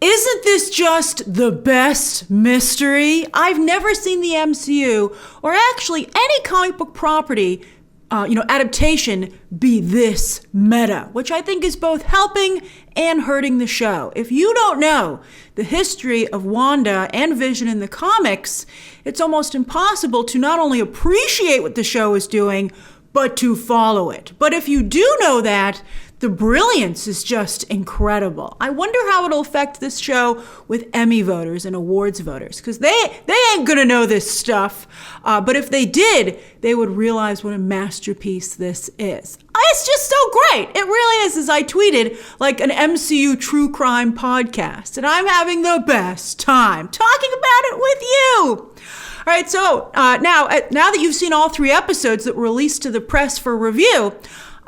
Isn't this just the best mystery? I've never seen the MCU, or actually any comic book property, adaptation be this meta, which I think is both helping and hurting the show. If you don't know the history of Wanda and Vision in the comics, it's almost impossible to not only appreciate what the show is doing, but to follow it. But if you do know that, the brilliance is just incredible. I wonder how it'll affect this show with Emmy voters and awards voters, because they ain't gonna know this stuff. But if they did, they would realize what a masterpiece this is. It's just so great. It really is, as I tweeted, like an MCU true crime podcast. And I'm having the best time talking about it with you. All right, so now that you've seen all 3 episodes that were released to the press for review,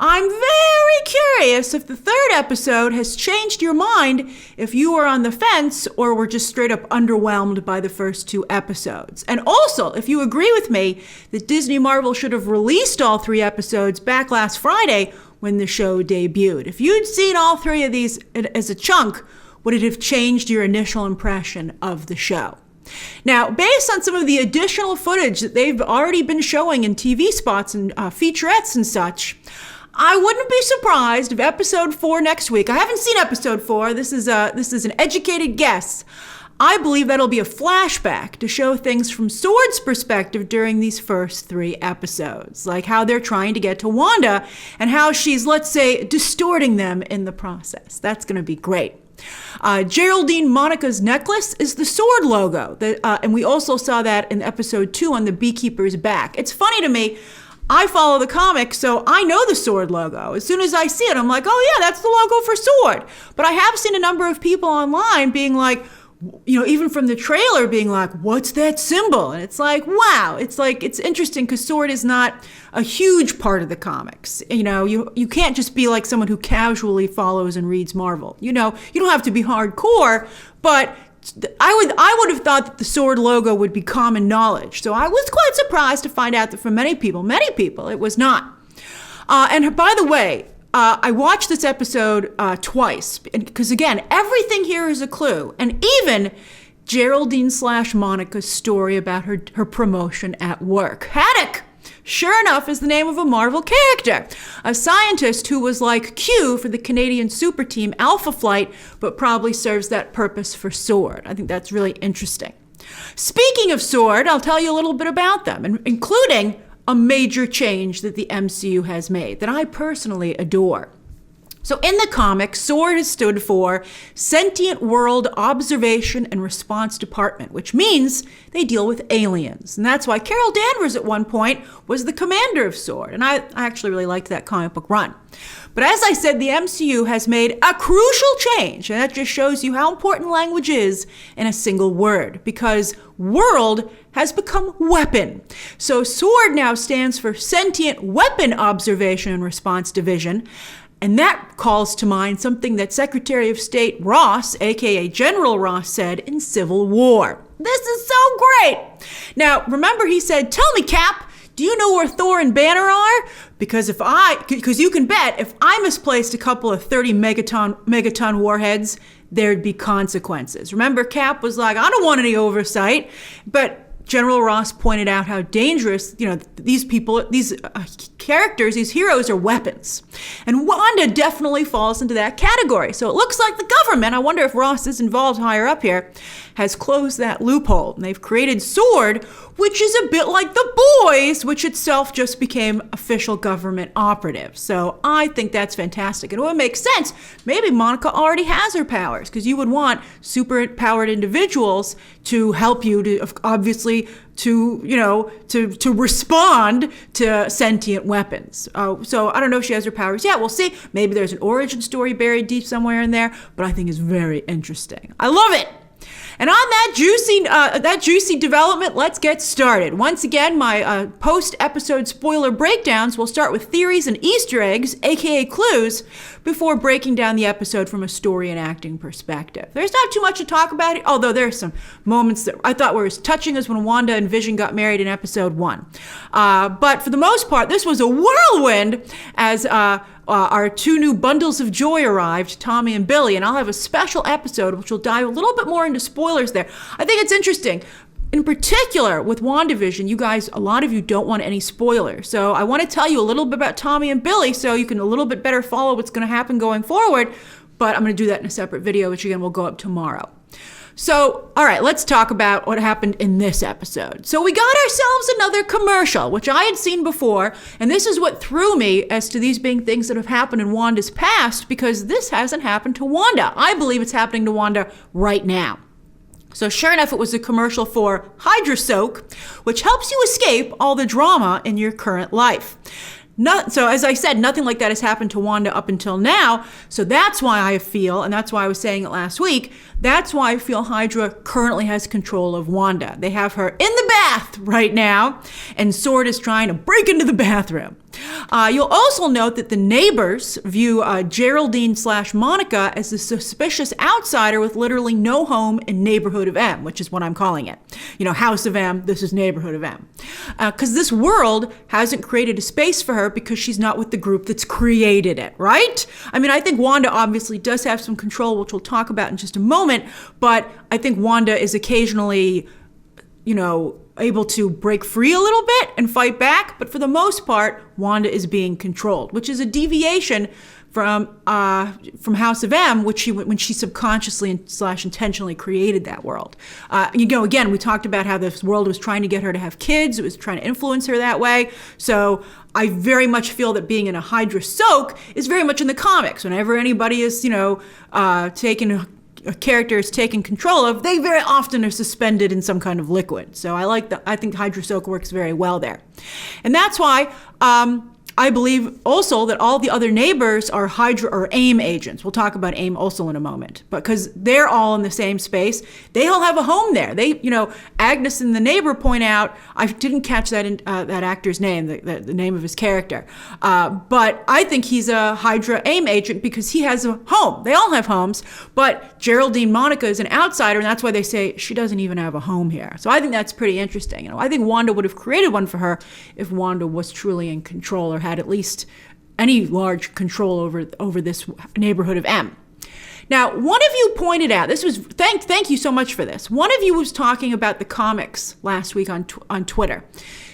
I'm very curious if the 3rd episode has changed your mind, if you were on the fence or were just straight up underwhelmed by the first 2 episodes. And also, if you agree with me that Disney Marvel should have released all 3 episodes back last Friday when the show debuted. If you'd seen all 3 of these as a chunk, would it have changed your initial impression of the show? Now, based on some of the additional footage that they've already been showing in TV spots and featurettes and such, I wouldn't be surprised if episode 4 next week, I haven't seen episode 4, this is an educated guess. I believe that'll be a flashback to show things from S.W.O.R.D's perspective during these first 3 episodes, like how they're trying to get to Wanda and how she's, let's say, distorting them in the process. That's going to be great. Geraldine Monica's necklace is the S.W.O.R.D logo, and we also saw that in episode 2 on the Beekeeper's back. It's funny to me, I follow the comics, so I know the S.W.O.R.D logo. As soon as I see it, I'm like, oh yeah, that's the logo for S.W.O.R.D. But I have seen a number of people online being like, even from the trailer being like, what's that symbol? And it's like, wow, it's interesting because S.W.O.R.D is not a huge part of the comics. You can't just be like someone who casually follows and reads Marvel. You don't have to be hardcore, but I would have thought that the S.W.O.R.D logo would be common knowledge. So I was quite surprised to find out that for many people, it was not. And by the way, I watched this episode twice because, again, everything here is a clue. And even Geraldine/Monica's story about her promotion at work. Haddock, sure enough, is the name of a Marvel character. A scientist who was like Q for the Canadian super team Alpha Flight, but probably serves that purpose for S.W.O.R.D. I think that's really interesting. Speaking of S.W.O.R.D, I'll tell you a little bit about them, including a major change that the MCU has made that I personally adore. So in the comics, S.W.O.R.D has stood for Sentient World Observation and Response Department, which means they deal with aliens. And that's why Carol Danvers at one point was the commander of S.W.O.R.D. And I actually really liked that comic book run. But as I said, the MCU has made a crucial change, and that just shows you how important language is in a single word, because world has become weapon. So S.W.O.R.D now stands for Sentient Weapon Observation and Response Division, and that calls to mind something that Secretary of State Ross, aka General Ross, said in Civil War. This is so great! Now, remember he said, tell me, Cap, do you know where Thor and Banner are? Because you can bet if I misplaced a couple of 30 megaton warheads, there'd be consequences. Remember, Cap was like, I don't want any oversight, but General Ross pointed out how dangerous, these people, these characters, these heroes are weapons. And Wanda definitely falls into that category. So it looks like the government, I wonder if Ross is involved higher up here, has closed that loophole. And they've created S.W.O.R.D, which is a bit like the Boys, which itself just became official government operative. So I think that's fantastic. And it would make sense. Maybe Monica already has her powers, because you would want super powered individuals to help you to, obviously, to respond to sentient weapons. So I don't know if she has her powers yet. We'll see. Maybe there's an origin story buried deep somewhere in there, but I think it's very interesting. I love it. And on that juicy development, let's get started. Once again, my post-episode spoiler breakdowns will start with theories and Easter eggs, aka clues, before breaking down the episode from a story and acting perspective. There's not too much to talk about it, although there's some moments that I thought were as touching as when Wanda and Vision got married in episode 1. But for the most part, this was a whirlwind as our two new bundles of joy arrived, Tommy and Billy, and I'll have a special episode which will dive a little bit more into spoilers there. I think it's interesting. In particular, with WandaVision, you guys, a lot of you don't want any spoilers. So I want to tell you a little bit about Tommy and Billy so you can a little bit better follow what's going to happen going forward. But I'm going to do that in a separate video, which again will go up tomorrow. So, all right, let's talk about what happened in this episode. So we got ourselves another commercial, which I had seen before, and this is what threw me as to these being things that have happened in Wanda's past, because this hasn't happened to Wanda. I believe it's happening to Wanda right now. So sure enough, it was a commercial for Hydra Soak, which helps you escape all the drama in your current life. So as I said, nothing like that has happened to Wanda up until now. So that's why I feel, and that's why I was saying it last week, that's why I feel Hydra currently has control of Wanda. They have her in the bath right now, and Sword is trying to break into the bathroom. You'll also note that the neighbors view Geraldine/Monica as a suspicious outsider with literally no home in Neighborhood of M, which is what I'm calling it. You know, House of M, this is Neighborhood of M. Because this world hasn't created a space for her because she's not with the group that's created it, right? I mean, I think Wanda obviously does have some control, which we'll talk about in just a moment, but I think Wanda is occasionally, you know, able to break free a little bit and fight back, but for the most part, Wanda is being controlled, which is a deviation from House of M, when she subconsciously / intentionally created that world. You know, again, we talked about how this world was trying to get her to have kids. It was trying to influence her that way. So I very much feel that being in a Hydra Soak is very much in the comics. Whenever anybody is, you know, a character is taken control of, they very often are suspended in some kind of liquid. So I think Hydra Soak works very well there. And that's why I believe also that all the other neighbors are Hydra or AIM agents. We'll talk about AIM also in a moment, because they're all in the same space. They all have a home there. They, you know, Agnes and the neighbor point out, I didn't catch that that actor's name, the name of his character, but I think he's a Hydra AIM agent because he has a home. They all have homes, but Geraldine Monica is an outsider, and that's why they say she doesn't even have a home here. So I think that's pretty interesting. You know, I think Wanda would have created one for her if Wanda was truly in control, or had at least any large control over this Neighborhood of M. Now, one of you pointed out, this was, thank you so much for this. One of you was talking about the comics last week on Twitter.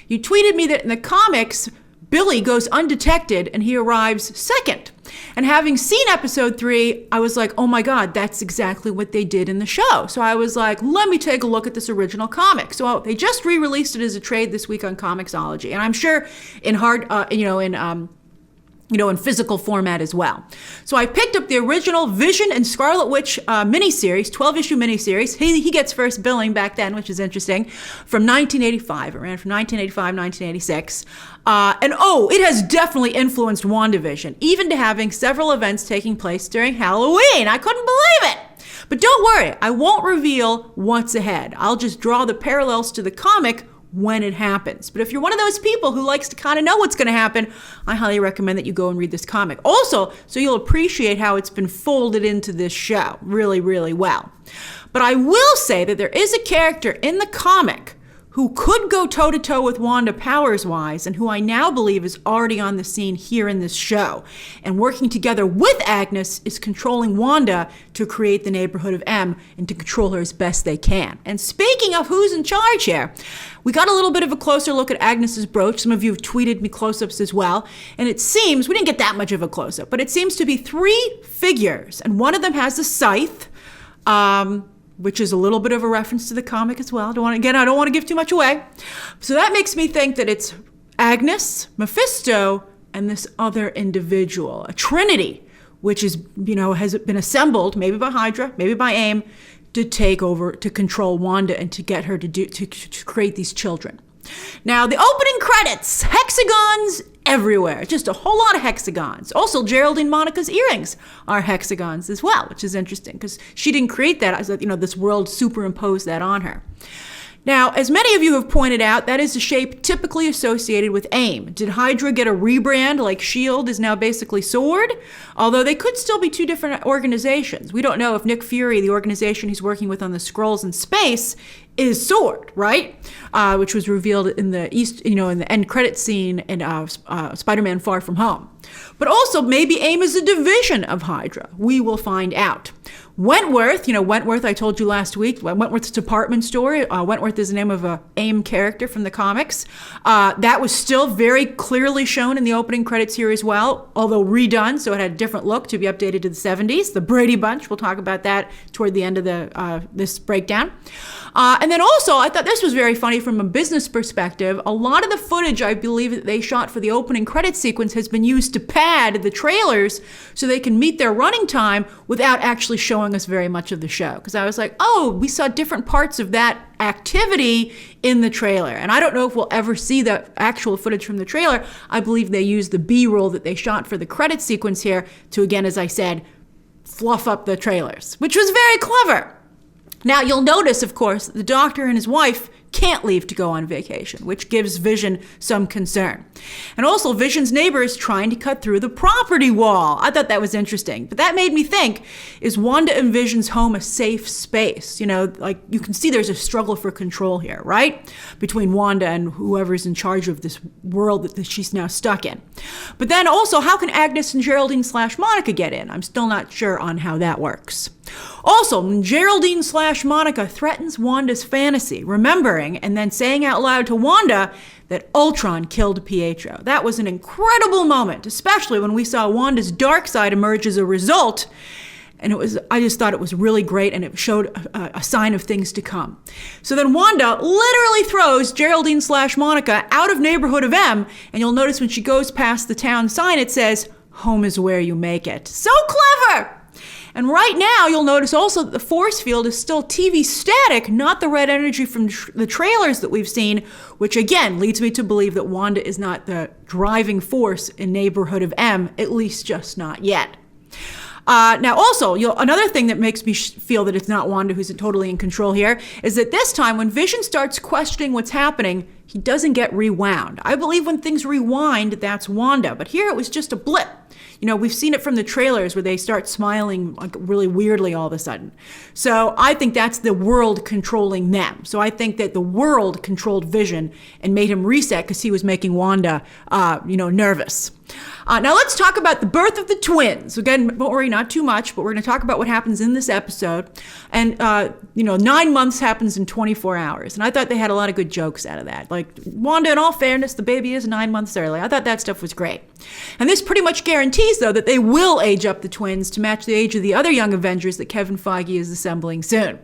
You tweeted me that in the comics, Billy goes undetected and he arrives second. And having seen episode 3, I was like, oh my God, that's exactly what they did in the show. So I was like, let me take a look at this original comic. So they just re-released it as a trade this week on Comixology. And I'm sure in physical format as well. So I picked up the original Vision and Scarlet Witch miniseries, 12-issue miniseries. He gets first billing back then, which is interesting, from 1985. It ran from 1985 to 1986. It has definitely influenced WandaVision, even to having several events taking place during Halloween. I couldn't believe it. But don't worry, I won't reveal what's ahead. I'll just draw the parallels to the comic when it happens. But if you're one of those people who likes to kind of know what's going to happen, I highly recommend that you go and read this comic. Also, so you'll appreciate how it's been folded into this show really, really well. But I will say that there is a character in the comic who could go toe-to-toe with Wanda powers-wise, and who I now believe is already on the scene here in this show. And working together with Agnes is controlling Wanda to create the Neighborhood of M and to control her as best they can. And speaking of who's in charge here, we got a little bit of a closer look at Agnes's brooch. Some of you have tweeted me close-ups as well. And it seems, we didn't get that much of a close-up, but it seems to be 3 figures. And one of them has a scythe, which is a little bit of a reference to the comic as well. I don't want to give too much away. So that makes me think that it's Agnes, Mephisto, and this other individual, a trinity, which is, has been assembled, maybe by Hydra, maybe by AIM, to take over, to control Wanda and to get her to create these children. Now, the opening credits, hexagons everywhere. Just a whole lot of hexagons. Also, Geraldine Monica's earrings are hexagons as well, which is interesting because she didn't create that. As this world superimposed that on her. Now, as many of you have pointed out, that is a shape typically associated with AIM. Did Hydra get a rebrand like S.H.I.E.L.D. is now basically SWORD? Although they could still be two different organizations. We don't know if Nick Fury, the organization he's working with on the Skrulls in space, is SWORD, right? Which was revealed in the in the end credit scene in Spider-Man Far From Home. But also, maybe AIM is a division of Hydra. We will find out. Wentworth, Wentworth, I told you last week, Wentworth's department store. Wentworth is the name of a AIM character from the comics. That was still very clearly shown in the opening credits here as well, although redone, so it had a different look to be updated to the 70s. The Brady Bunch, we'll talk about that toward the end of this breakdown. And then also, I thought this was very funny from a business perspective. A lot of the footage, I believe, that they shot for the opening credit sequence has been used to pad the trailers so they can meet their running time without actually showing us very much of the show. Because I was like, oh, we saw different parts of that activity in the trailer. And I don't know if we'll ever see the actual footage from the trailer. I believe they used the B-roll that they shot for the credit sequence here to, again, as I said, fluff up the trailers, which was very clever. Now, you'll notice, of course, the Doctor and his wife can't leave to go on vacation, which gives Vision some concern. And also, Vision's neighbor is trying to cut through the property wall. I thought that was interesting. But that made me think, is Wanda and Vision's home a safe space? You can see there's a struggle for control here, right? Between Wanda and whoever's in charge of this world that she's now stuck in. But then also, how can Agnes and Geraldine/Monica get in? I'm still not sure on how that works. Also, Geraldine/Monica threatens Wanda's fantasy, remembering and then saying out loud to Wanda that Ultron killed Pietro. That was an incredible moment, especially when we saw Wanda's dark side emerge as a result. And I just thought it was really great, and it showed a sign of things to come. So then Wanda literally throws Geraldine/Monica out of neighborhood of M, and you'll notice when she goes past the town sign, it says, "Home is where you make it." So clever! And right now, you'll notice also that the force field is still TV static, not the red energy from the trailers that we've seen, which again leads me to believe that Wanda is not the driving force in neighborhood of M, at least just not yet. Now also, another thing that makes me feel that it's not Wanda who's totally in control here is that this time when Vision starts questioning what's happening, he doesn't get rewound. I believe when things rewind, that's Wanda, but here it was just a blip. We've seen it from the trailers where they start smiling like really weirdly all of a sudden. So I think that's the world controlling them. So I think that the world controlled Vision and made him reset because he was making Wanda, nervous. Now let's talk about the birth of the twins. Again, don't worry, not too much, but we're going to talk about what happens in this episode. And, 9 months happens in 24 hours. And I thought they had a lot of good jokes out of that. Like, Wanda, in all fairness, the baby is 9 months early. I thought that stuff was great. And this pretty much guarantees, though, that they will age up the twins to match the age of the other young Avengers that Kevin Feige is assembling soon.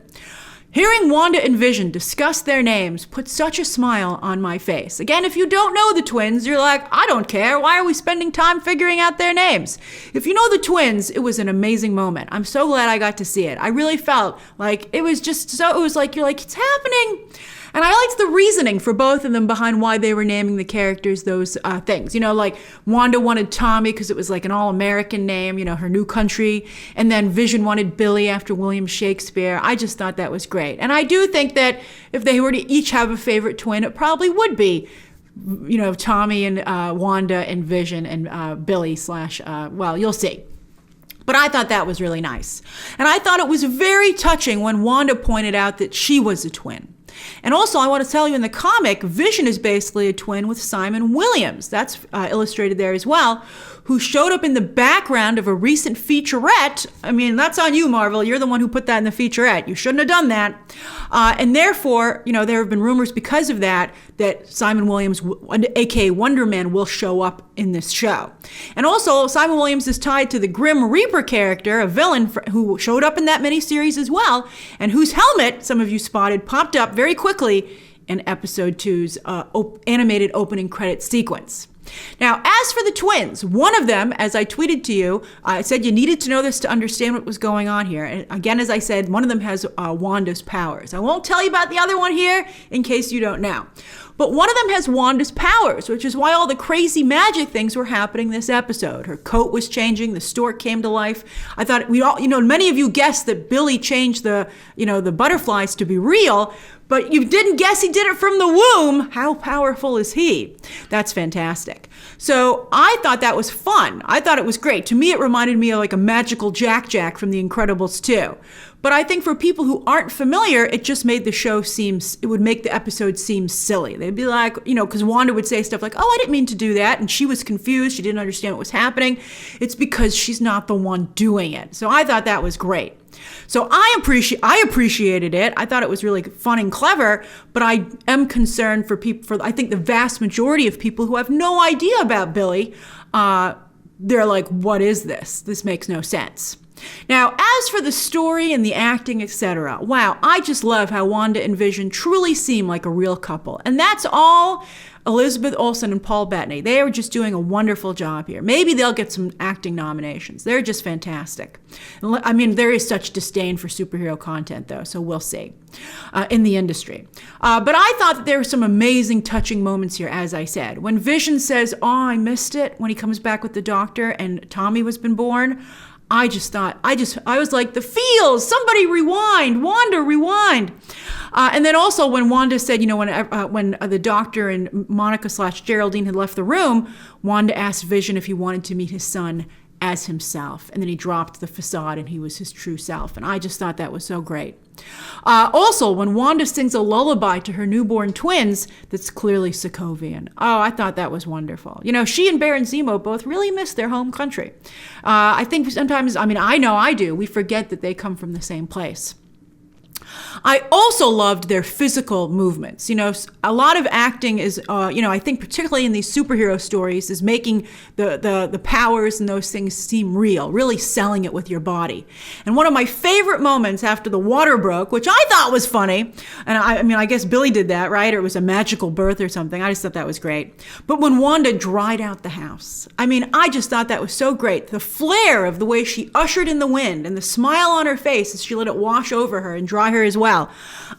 Hearing Wanda and Vision discuss their names put such a smile on my face. Again, if you don't know the twins, you're like, I don't care. Why are we spending time figuring out their names? If you know the twins, it was an amazing moment. I'm so glad I got to see it. I really felt like it was like, you're like, it's happening. And I liked the reasoning for both of them behind why they were naming the characters those things. Like Wanda wanted Tommy because it was like an all-American name, her new country. And then Vision wanted Billy after William Shakespeare. I just thought that was great. And I do think that if they were to each have a favorite twin, it probably would be, Tommy and Wanda and Vision and Billy you'll see. But I thought that was really nice. And I thought it was very touching when Wanda pointed out that she was a twin. And also, I want to tell you in the comic, Vision is basically a twin with Simon Williams. That's illustrated there as well, who showed up in the background of a recent featurette. I mean, that's on you, Marvel. You're the one who put that in the featurette. You shouldn't have done that. And therefore, there have been rumors because of that Simon Williams, aka Wonder Man, will show up in this show. And also, Simon Williams is tied to the Grim Reaper character, a villain who showed up in that miniseries as well, and whose helmet, some of you spotted, popped up very quickly in episode 2's animated opening credit sequence. Now, as for the twins, one of them, as I tweeted to you, I said you needed to know this to understand what was going on here. And again, as I said, one of them has Wanda's powers. I won't tell you about the other one here in case you don't know. But one of them has Wanda's powers, which is why all the crazy magic things were happening this episode. Her coat was changing, the stork came to life. I thought we all, many of you guessed that Billy changed the butterflies to be real, but you didn't guess he did it from the womb. How powerful is he? That's fantastic. So I thought that was fun. I thought it was great. To me, it reminded me of like a magical Jack from The Incredibles 2. But I think for people who aren't familiar, it just made the show it would make the episode seem silly. They'd be like, because Wanda would say stuff like, oh, I didn't mean to do that. And she was confused. She didn't understand what was happening. It's because she's not the one doing it. So I thought that was great. So I appreciated it. I thought it was really fun and clever, but I am concerned I think the vast majority of people who have no idea about Billy, they're like, what is this? This makes no sense. Now, as for the story and the acting, etc., wow, I just love how Wanda and Vision truly seem like a real couple. And that's all Elizabeth Olsen and Paul Bettany. They are just doing a wonderful job here. Maybe they'll get some acting nominations. They're just fantastic. I mean, there is such disdain for superhero content, though, so we'll see in the industry. But I thought that there were some amazing, touching moments here, as I said. When Vision says, oh, I missed it, when he comes back with the doctor and Tommy was been born, I was like, the feels, somebody rewind, Wanda, rewind. And then also when Wanda said, when the doctor and Monica/Geraldine had left the room, Wanda asked Vision if he wanted to meet his son as himself. And then he dropped the facade and he was his true self. And I just thought that was so great. Also, when Wanda sings a lullaby to her newborn twins, that's clearly Sokovian. Oh, I thought that was wonderful. She and Baron Zemo both really miss their home country. I think sometimes, I know I do, we forget that they come from the same place. I also loved their physical movements. A lot of acting is, I think particularly in these superhero stories, is making the powers and those things seem real, really selling it with your body. And one of my favorite moments after the water broke, which I thought was funny, and I guess Billy did that, right? Or it was a magical birth or something. I just thought that was great. But when Wanda dried out the house, I just thought that was so great. The flair of the way she ushered in the wind and the smile on her face as she let it wash over her and dry her as well.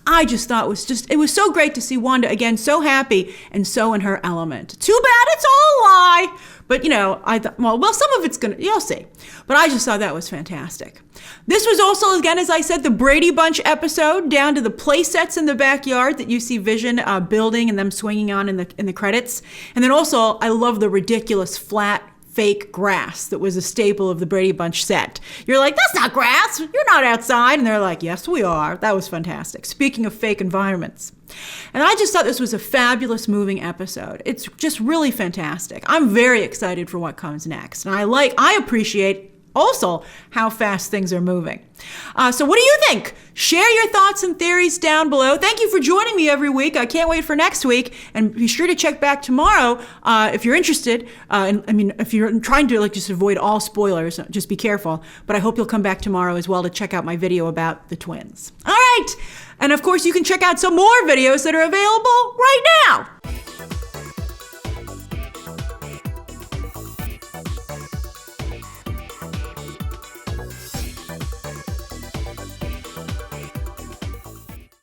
I just thought it was so great to see Wanda again, so happy and so in her element. Too bad it's all a lie. But, I thought, well, some of it's you'll see. But I just thought that was fantastic. This was also, again, as I said, the Brady Bunch episode, down to the play sets in the backyard that you see Vision building and them swinging on in the credits. And then also, I love the ridiculous flat fake grass that was a staple of the Brady Bunch set. You're like, that's not grass. You're not outside. And they're like, yes, we are. That was fantastic. Speaking of fake environments. And I just thought this was a fabulous moving episode. It's just really fantastic. I'm very excited for what comes next. And I appreciate also how fast things are moving. So what do you think? Share your thoughts and theories down below. Thank you for joining me every week. I can't wait for next week. And be sure to check back tomorrow if you're interested. If you're trying to just avoid all spoilers, just be careful. But I hope you'll come back tomorrow as well to check out my video about the twins. All right. And of course, you can check out some more videos that are available right now.